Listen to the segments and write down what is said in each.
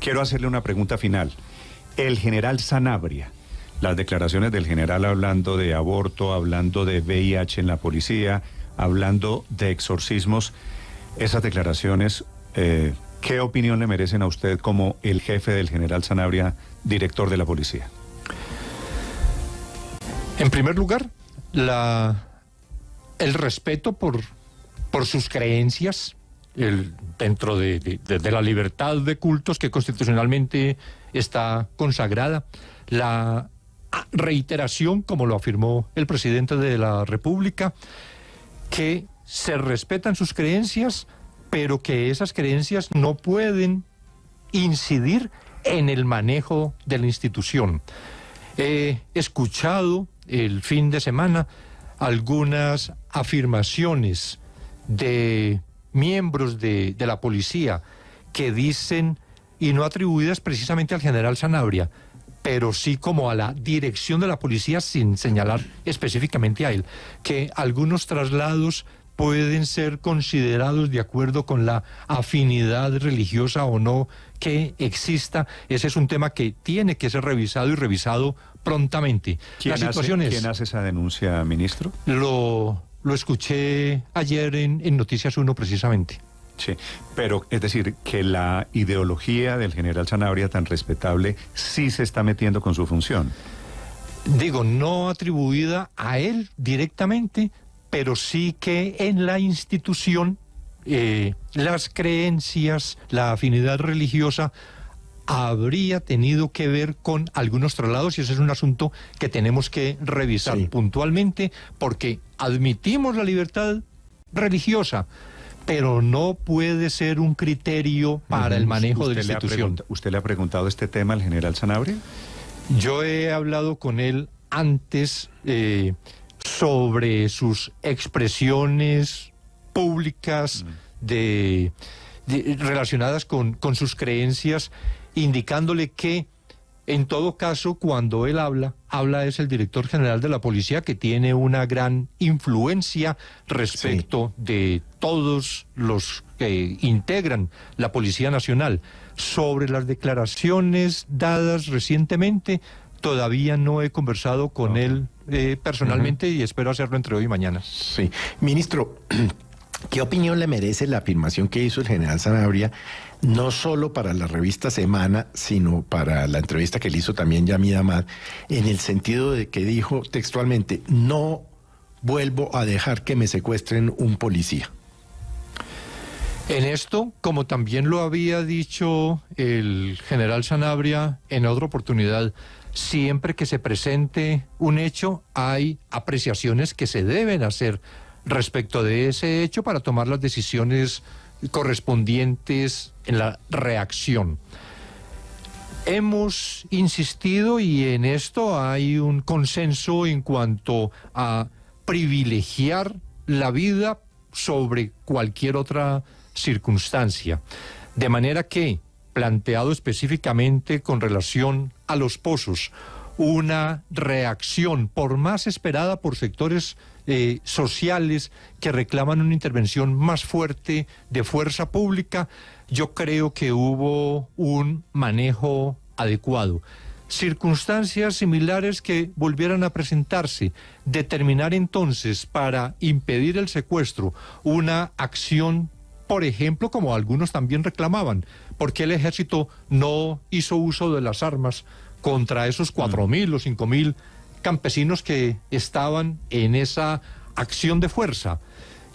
quiero hacerle una pregunta final. El general Sanabria, las declaraciones del general hablando de aborto, hablando de VIH en la policía, hablando de exorcismos, esas declaraciones, ¿qué opinión le merecen a usted como el jefe del general Sanabria, director de la policía? En primer lugar, el respeto por sus creencias, dentro de la libertad de cultos que constitucionalmente está consagrada, la reiteración, como lo afirmó el presidente de la República, que se respetan sus creencias, pero que esas creencias no pueden incidir en el manejo de la institución. He escuchado el fin de semana algunas afirmaciones de miembros de la policía que dicen, y no atribuidas precisamente al general Sanabria, pero sí como a la dirección de la policía, sin señalar específicamente a él, que algunos traslados pueden ser considerados de acuerdo con la afinidad religiosa o no que exista. Ese es un tema que tiene que ser revisado y revisado prontamente. ¿Quién hace esa denuncia, ministro? Lo escuché ayer en Noticias 1 precisamente. Sí, pero es decir, que la ideología del general Sanabria tan respetable sí se está metiendo con su función. Digo, no atribuida a él directamente, pero sí que en la institución las creencias, la afinidad religiosa habría tenido que ver con algunos traslados, y ese es un asunto que tenemos que revisar puntualmente, porque admitimos la libertad religiosa, pero no puede ser un criterio para el manejo de la institución. ¿Usted le ha preguntado este tema al general Sanabria? Yo he hablado con él antes sobre sus expresiones públicas relacionadas con sus creencias, indicándole que en todo caso, cuando él habla es el director general de la policía, que tiene una gran influencia respecto de todos los que integran la Policía Nacional. Sobre las declaraciones dadas recientemente, todavía no he conversado con él personalmente y espero hacerlo entre hoy y mañana. Sí. Ministro, ¿qué opinión le merece la afirmación que hizo el general Sanabria, no solo para la revista Semana, sino para la entrevista que le hizo también Yamid Amad, en el sentido de que dijo textualmente: no vuelvo a dejar que me secuestren un policía? En esto, como también lo había dicho el general Sanabria en otra oportunidad, siempre que se presente un hecho, hay apreciaciones que se deben hacer respecto de ese hecho para tomar las decisiones correspondientes en la reacción. Hemos insistido, y en esto hay un consenso en cuanto a privilegiar la vida sobre cualquier otra circunstancia. De manera que, planteado específicamente con relación a los pozos, una reacción, por más esperada por sectores sociales que reclaman una intervención más fuerte de fuerza pública, yo creo que hubo un manejo adecuado. Circunstancias similares que volvieran a presentarse, determinar entonces, para impedir el secuestro, una acción, por ejemplo, como algunos también reclamaban, porque el ejército no hizo uso de las armas contra esos 4.000 o 5.000 campesinos que estaban en esa acción de fuerza.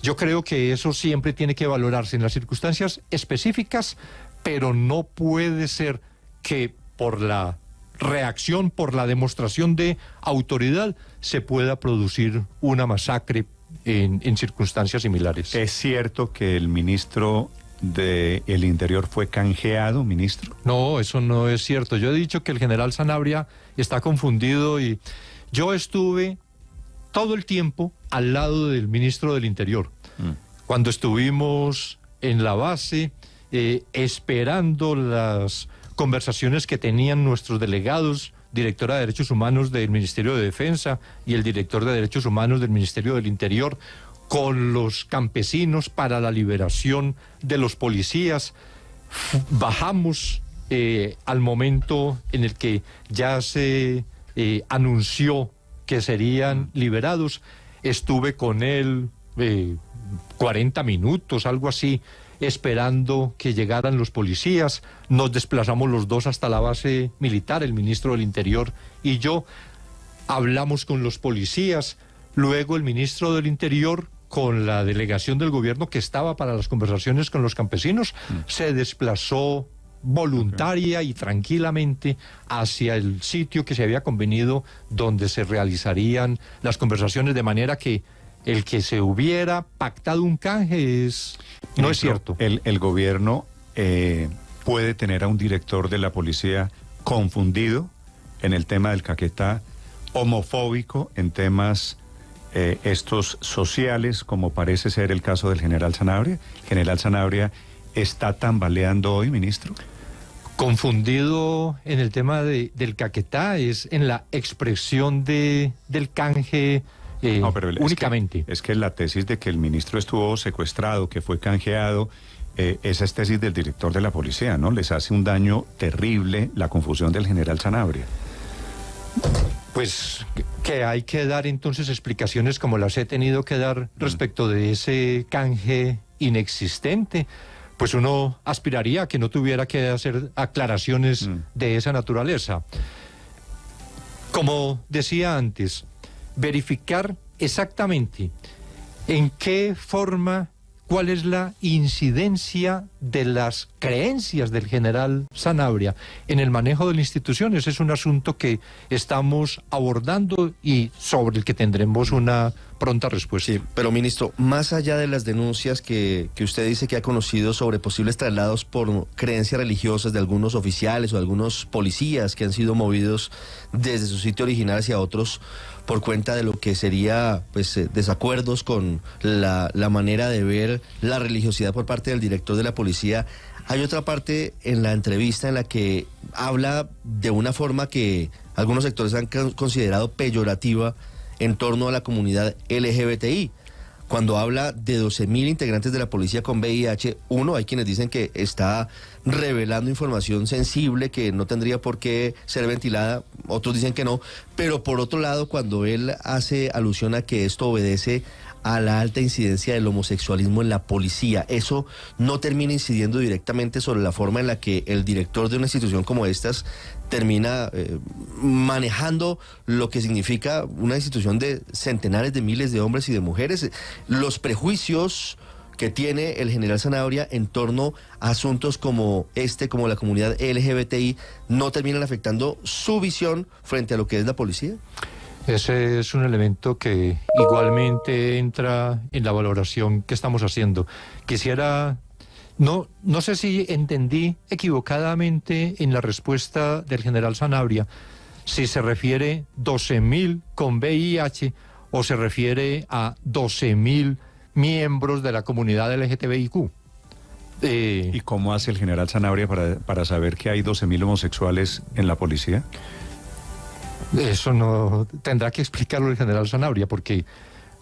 Yo creo que eso siempre tiene que valorarse en las circunstancias específicas, pero no puede ser que por la reacción, por la demostración de autoridad, se pueda producir una masacre en circunstancias similares. ¿Es cierto que el ministro del Interior fue canjeado, ministro? No, eso no es cierto. Yo he dicho que el general Sanabria está confundido, y yo estuve todo el tiempo al lado del ministro del Interior. Cuando estuvimos en la base, esperando las conversaciones que tenían nuestros delegados, directora de Derechos Humanos del Ministerio de Defensa y el director de Derechos Humanos del Ministerio del Interior, con los campesinos para la liberación de los policías, bajamos al momento en el que ya se anunció que serían liberados, estuve con él 40 minutos, algo así, esperando que llegaran los policías. Nos desplazamos los dos hasta la base militar, el ministro del Interior y yo. Hablamos con los policías, luego el ministro del Interior, con la delegación del gobierno que estaba para las conversaciones con los campesinos, se desplazó voluntaria y tranquilamente hacia el sitio que se había convenido donde se realizarían las conversaciones, de manera que el que se hubiera pactado un canje no es cierto. El gobierno puede tener a un director de la policía confundido en el tema del Caquetá, homofóbico en temas estos sociales, como parece ser el caso del general Sanabria. ¿General Sanabria está tambaleando hoy, ministro? Confundido en el tema del Caquetá, es en la expresión del canje no, pero únicamente. Es que la tesis de que el ministro estuvo secuestrado, que fue canjeado, esa es tesis del director de la policía, ¿no? Les hace un daño terrible la confusión del general Sanabria. Pues que hay que dar entonces explicaciones como las he tenido que dar respecto de ese canje inexistente. Pues uno aspiraría a que no tuviera que hacer aclaraciones de esa naturaleza. Como decía antes, verificar exactamente en qué forma, cuál es la incidencia de las creencias del general Sanabria en el manejo de las instituciones. Es un asunto que estamos abordando y sobre el que tendremos una pronta respuesta. Sí, pero ministro, más allá de las denuncias que usted dice que ha conocido sobre posibles traslados por creencias religiosas de algunos oficiales o de algunos policías que han sido movidos desde su sitio original hacia otros por cuenta de lo que sería pues desacuerdos con la manera de ver la religiosidad por parte del director de la policía, hay otra parte en la entrevista en la que habla de una forma que algunos sectores han considerado peyorativa en torno a la comunidad LGBTI. Cuando habla de 12.000 integrantes de la policía con VIH, hay quienes dicen que está revelando información sensible que no tendría por qué ser ventilada, otros dicen que no, pero por otro lado, cuando él hace alusión a que esto obedece a la alta incidencia del homosexualismo en la policía, ¿eso no termina incidiendo directamente sobre la forma en la que el director de una institución como estas termina manejando lo que significa una institución de centenares de miles de hombres y de mujeres? Los prejuicios que tiene el general Sanabria en torno a asuntos como como la comunidad LGBTI, ¿no terminan afectando su visión frente a lo que es la policía? Ese es un elemento que igualmente entra en la valoración que estamos haciendo. Quisiera, no sé si entendí equivocadamente en la respuesta del general Sanabria, si se refiere 12.000 con VIH o se refiere a 12.000 miembros de la comunidad LGTBIQ. ¿Y cómo hace el general Sanabria para saber que hay 12.000 homosexuales en la policía? Eso no tendrá que explicarlo el general Sanabria, porque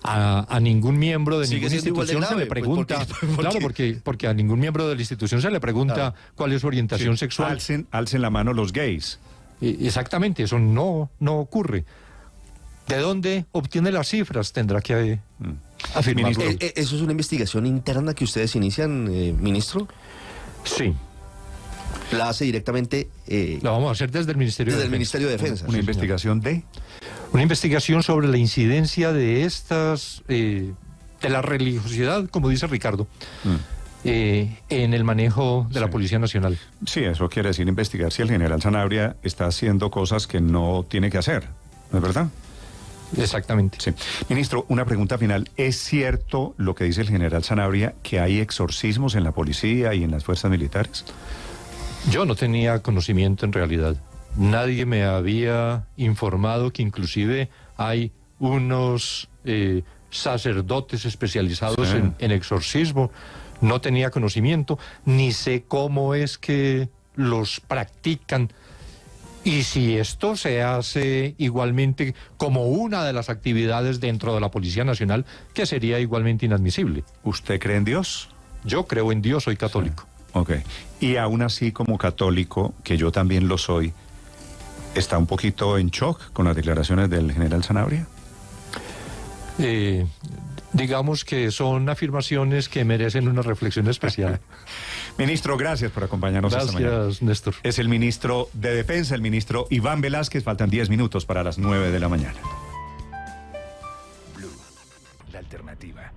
a ningún miembro de ninguna institución se le pregunta, claro, porque a ningún miembro de la institución se le pregunta cuál es su orientación sexual. Alcen la mano los gays. Exactamente, eso no ocurre. ¿De dónde obtiene las cifras? Tendrá que afirmarlo. ¿Eso es una investigación interna que ustedes inician, ministro? Sí. ¿La hace directamente? La vamos a hacer desde el Ministerio de Defensa. Ministerio de Defensa. ¿Una investigación de? Una investigación sobre la incidencia de estas, de la religiosidad, como dice Ricardo, en el manejo de la Policía Nacional. Sí, eso quiere decir investigar si el general Sanabria está haciendo cosas que no tiene que hacer, ¿no es verdad? Exactamente. Sí. Ministro, una pregunta final. ¿Es cierto lo que dice el general Sanabria, que hay exorcismos en la policía y en las fuerzas militares? Yo no tenía conocimiento en realidad. Nadie me había informado que inclusive hay unos sacerdotes especializados en exorcismo. No tenía conocimiento, ni sé cómo es que los practican. Y si esto se hace igualmente como una de las actividades dentro de la Policía Nacional, que sería igualmente inadmisible. ¿Usted cree en Dios? Yo creo en Dios, soy católico. Sí. Ok. Y aún así, como católico, que yo también lo soy, ¿está un poquito en shock con las declaraciones del general Sanabria? Digamos que son afirmaciones que merecen una reflexión especial. Ministro, gracias por acompañarnos esta mañana. Gracias, Néstor. Es el ministro de Defensa, el ministro Iván Velázquez. Faltan 10 minutos para las 9 de la mañana. Blue, la alternativa.